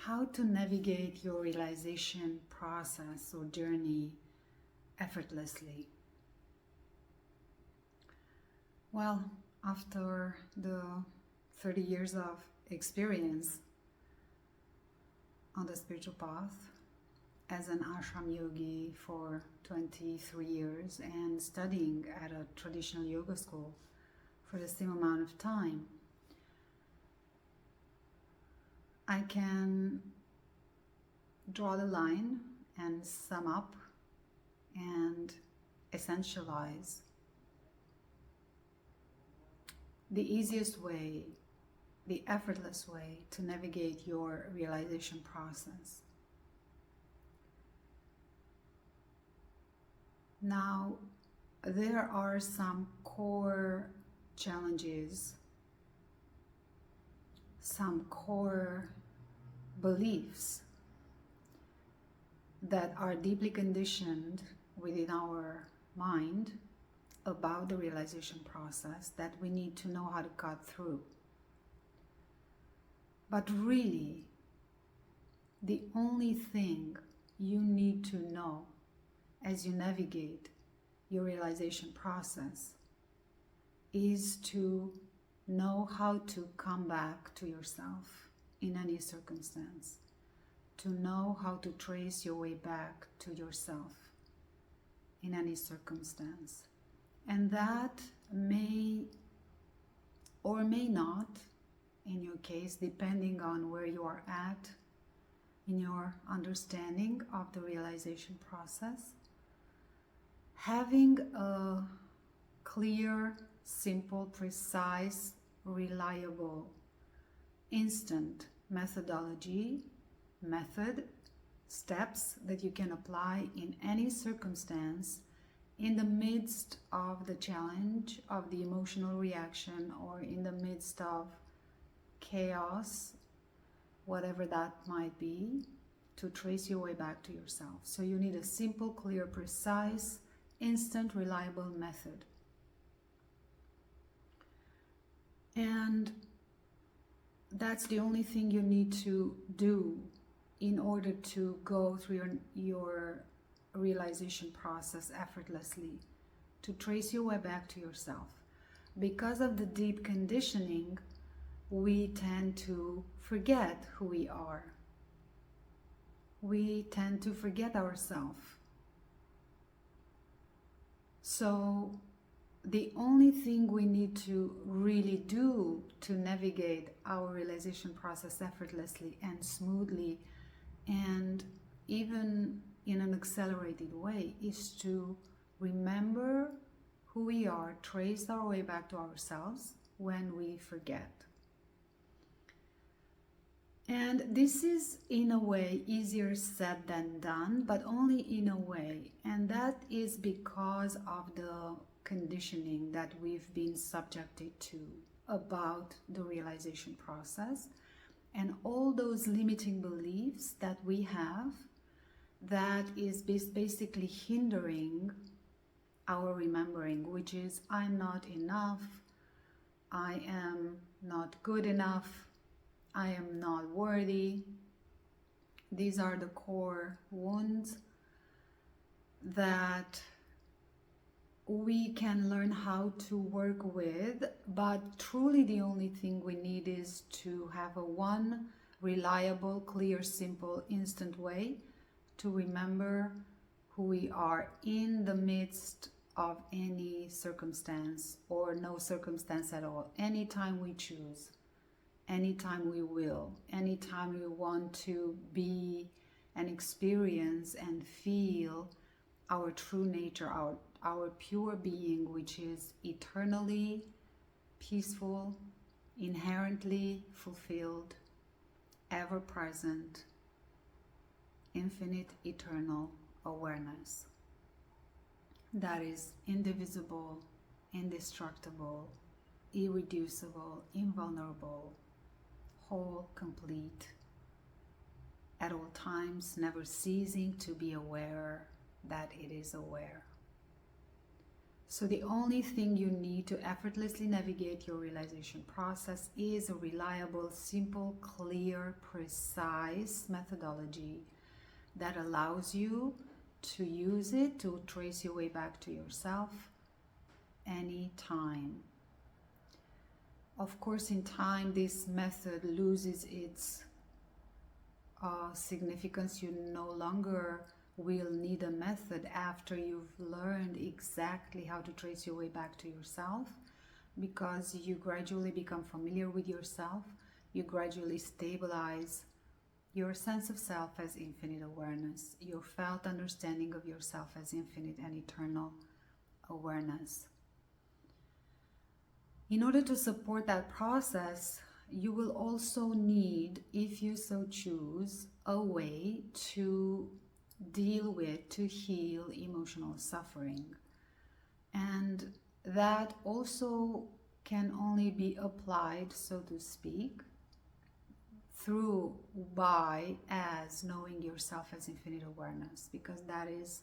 how to navigate your realization process or journey effortlessly. Well, after the 30 years of experience on the spiritual path, as an ashram yogi for 23 years and studying at a traditional yoga school for the same amount of time, I can draw the line and sum up and essentialize the easiest way, the effortless way to navigate your realization process. Now, there are some core challenges, some core beliefs that are deeply conditioned within our mind about the realization process that we need to know how to cut through. But really, the only thing you need to know as you navigate your realization process is to know how to come back to yourself in any circumstance, to know how to trace your way back to yourself in any circumstance. And that may or may not, in your case, depending on where you are at in your understanding of the realization process, having a clear, simple, precise, reliable, instant methodology, steps that you can apply in any circumstance in the midst of the challenge of the emotional reaction or in the midst of chaos, whatever that might be, to trace your way back to yourself. So you need a simple, clear, precise, instant, reliable method. And that's the only thing you need to do in order to go through your realization process effortlessly, to trace your way back to yourself. Because of the deep conditioning, we tend to forget who we are. We tend to forget ourselves. So the only thing we need to really do to navigate our realization process effortlessly and smoothly and even in an accelerated way is to remember who we are, trace our way back to ourselves when we forget. And this is, in a way, easier said than done, but only in a way. And that is because of the conditioning that we've been subjected to about the realization process and all those limiting beliefs that we have that is basically hindering our remembering, which is I'm not enough, I am not good enough, I am not worthy. These are the core wounds that we can learn how to work with, but truly the only thing we need is to have a one reliable, clear, simple, instant way to remember who we are in the midst of any circumstance or no circumstance at all, anytime we choose. Anytime we will, anytime we want to be and experience and feel our true nature, our pure being, which is eternally peaceful, inherently fulfilled, ever present, infinite, eternal awareness that is indivisible, indestructible, irreducible, invulnerable, whole, complete, at all times, never ceasing to be aware that it is aware. So the only thing you need to effortlessly navigate your realization process is a reliable, simple, clear, precise methodology that allows you to use it to trace your way back to yourself anytime. Of course, in time, this method loses its significance. You no longer will need a method after you've learned exactly how to trace your way back to yourself, because you gradually become familiar with yourself. You gradually stabilize your sense of self as infinite awareness, your felt understanding of yourself as infinite and eternal awareness. In order to support that process, you will also need, if you so choose, a way to deal with, to heal emotional suffering. And that also can only be applied, so to speak, through, by, as knowing yourself as infinite awareness, because that is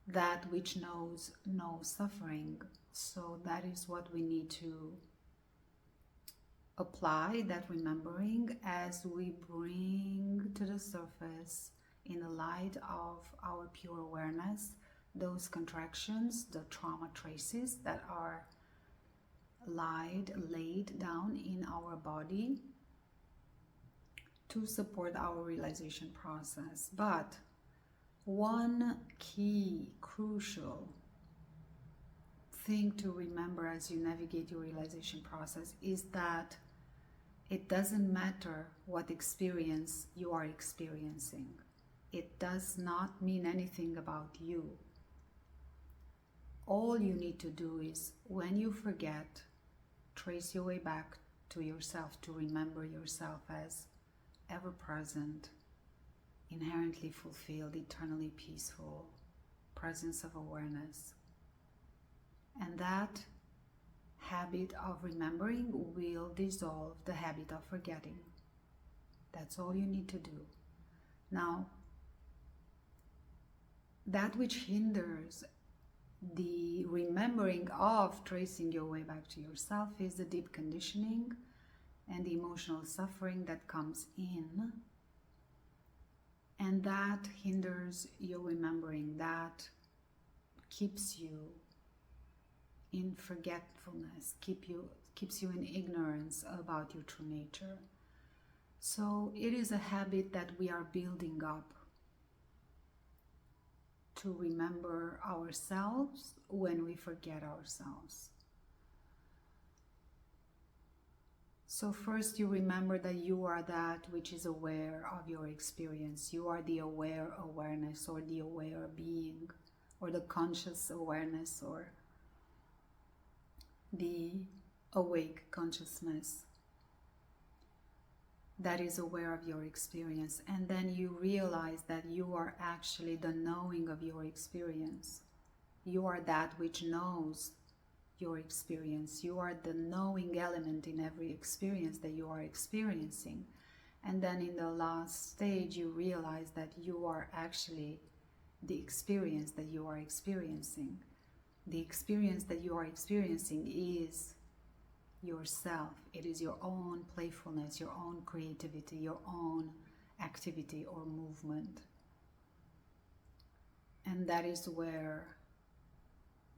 that which knows no suffering. So that is what we need to apply, that remembering, as we bring to the surface, in the light of our pure awareness, those contractions, the trauma traces that are laid down in our body to support our realization process. But one key, crucial thing to remember as you navigate your realization process is that it doesn't matter what experience you are experiencing. It does not mean anything about you. All you need to do is, when you forget, trace your way back to yourself, to remember yourself as ever present, inherently fulfilled, eternally peaceful presence of awareness. And that habit of remembering will dissolve the habit of forgetting. That's all you need to do. Now, that which hinders the remembering of tracing your way back to yourself is the deep conditioning and the emotional suffering that comes in, and that hinders your remembering, that keeps you in forgetfulness, keeps you in ignorance about your true nature. So it is a habit that we are building up to remember ourselves when we forget ourselves. So first, you remember that you are that which is aware of your experience. You are the aware awareness, or the aware being, or the conscious awareness, or the awake consciousness that is aware of your experience. And then you realize that you are actually the knowing of your experience. You are that which knows your experience. You are the knowing element in every experience that you are experiencing. And then in the last stage, you realize that you are actually the experience that you are experiencing. The experience that you are experiencing is yourself. It is your own playfulness, your own creativity, your own activity or movement. And that is where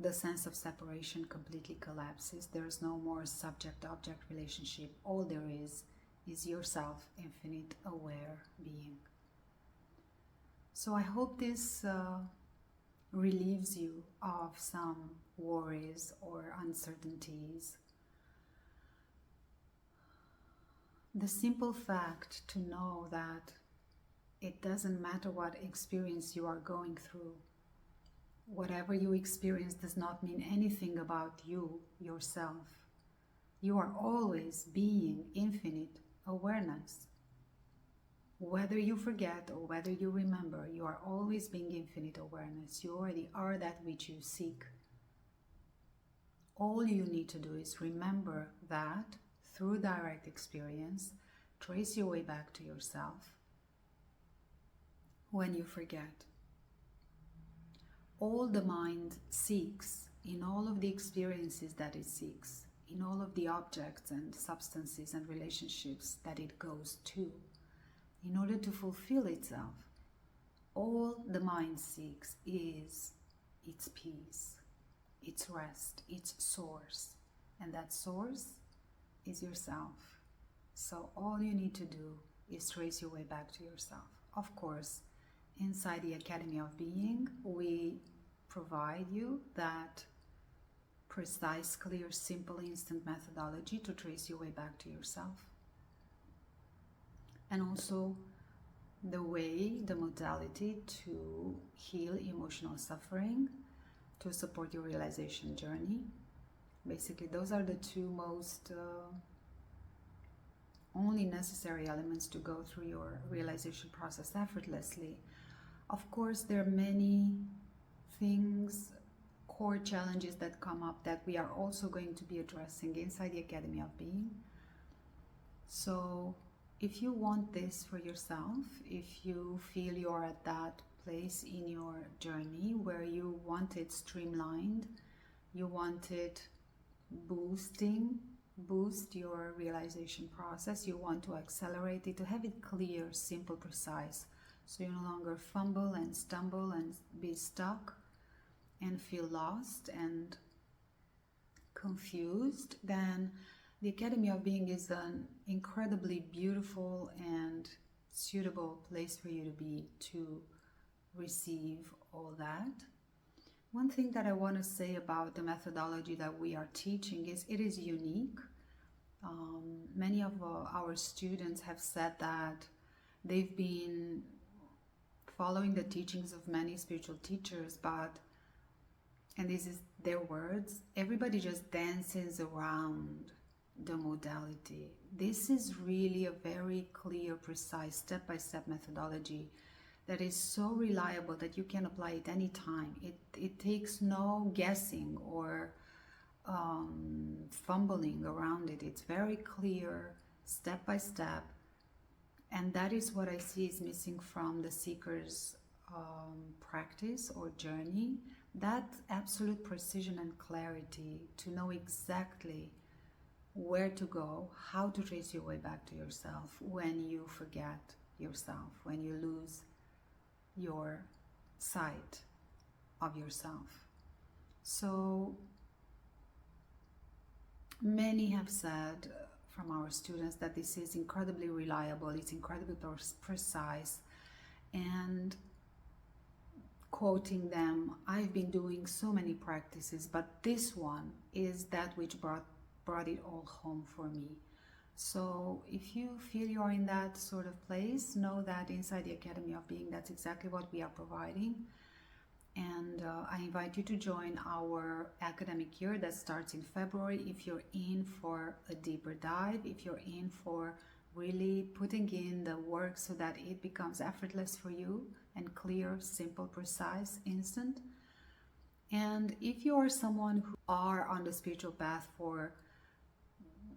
the sense of separation completely collapses. There's no more subject-object relationship. All there is yourself, infinite, aware being. So I hope this relieves you of some worries or uncertainties. The simple fact to know that it doesn't matter what experience you are going through. Whatever you experience does not mean anything about you, yourself. You are always being infinite awareness. Whether you forget or whether you remember, you are always being infinite awareness. You already are that which you seek. All you need to do is remember that through direct experience, trace your way back to yourself when you forget. all the mind seeks, in all of the experiences that it seeks, in all of the objects and substances and relationships that it goes to, in order to fulfill itself, all the mind seeks is its peace, its rest, its source. And that source is yourself. So all you need to do is trace your way back to yourself. Of course, inside the Academy of Being, we provide you that precise, clear, simple, instant methodology to trace your way back to yourself. And also the way, the modality to heal emotional suffering, to support your realization journey. Basically, those are the two most only necessary elements to go through your realization process effortlessly. Of course, there are many things, core challenges that come up that we are also going to be addressing inside the Academy of Being. So if you want this for yourself, if you feel you're at that place in your journey where you want it streamlined, you want it boost your realization process, you want to accelerate it, to have it clear, simple, precise, so you no longer fumble and stumble and be stuck and feel lost and confused, then the Academy of Being is an incredibly beautiful and suitable place for you to be, to receive all that. One thing that I want to say about the methodology that we are teaching is it is unique. Many of our students have said that they've been following the teachings of many spiritual teachers, but, and this is their words, everybody just dances around the modality. This is really a very clear, precise, step-by-step methodology that is so reliable that you can apply it anytime. It takes no guessing or fumbling around it. It's very clear, step by step, and that is what I see is missing from the seeker's practice or journey. That absolute precision and clarity to know exactly where to go, how to trace your way back to yourself when you forget yourself, when you lose your sight of yourself. So many have said from our students that this is incredibly reliable, it's incredibly precise, and quoting them, I've been doing so many practices, but this one is that which brought it all home for me. So if you feel you're in that sort of place, know that inside the Academy of Being, that's exactly what we are providing. And I invite you to join our academic year that starts in February if you're in for a deeper dive, if you're in for really putting in the work so that it becomes effortless for you and clear, simple, precise, instant. And if you are someone who are on the spiritual path for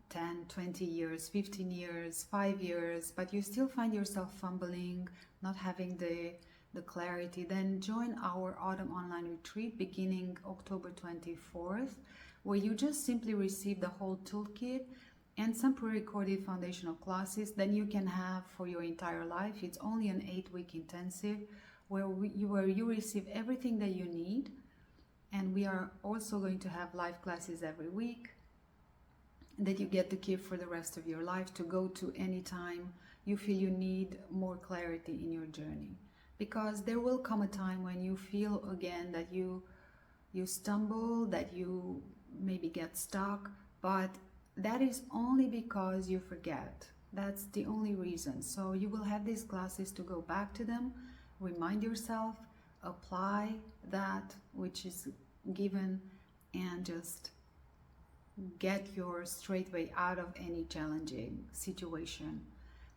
10, 20 years, 15 years, 5 years, but you still find yourself fumbling, not having the clarity, then join our autumn online retreat beginning October 24th, where you just simply receive the whole toolkit and some pre-recorded foundational classes then you can have for your entire life. It's only an 8-week intensive where you receive everything that you need, and we are also going to have live classes every week that you get to keep for the rest of your life, to go to anytime you feel you need more clarity in your journey. Because there will come a time when you feel again that you stumble, that you maybe get stuck, but that is only because you forget. That's the only reason. So you will have these classes to go back to them, remind yourself, apply that which is given, and just get your straight way out of any challenging situation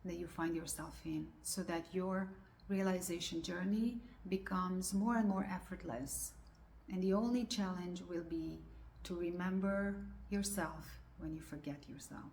that you find yourself in, so that your realization journey becomes more and more effortless. And the only challenge will be to remember yourself when you forget yourself.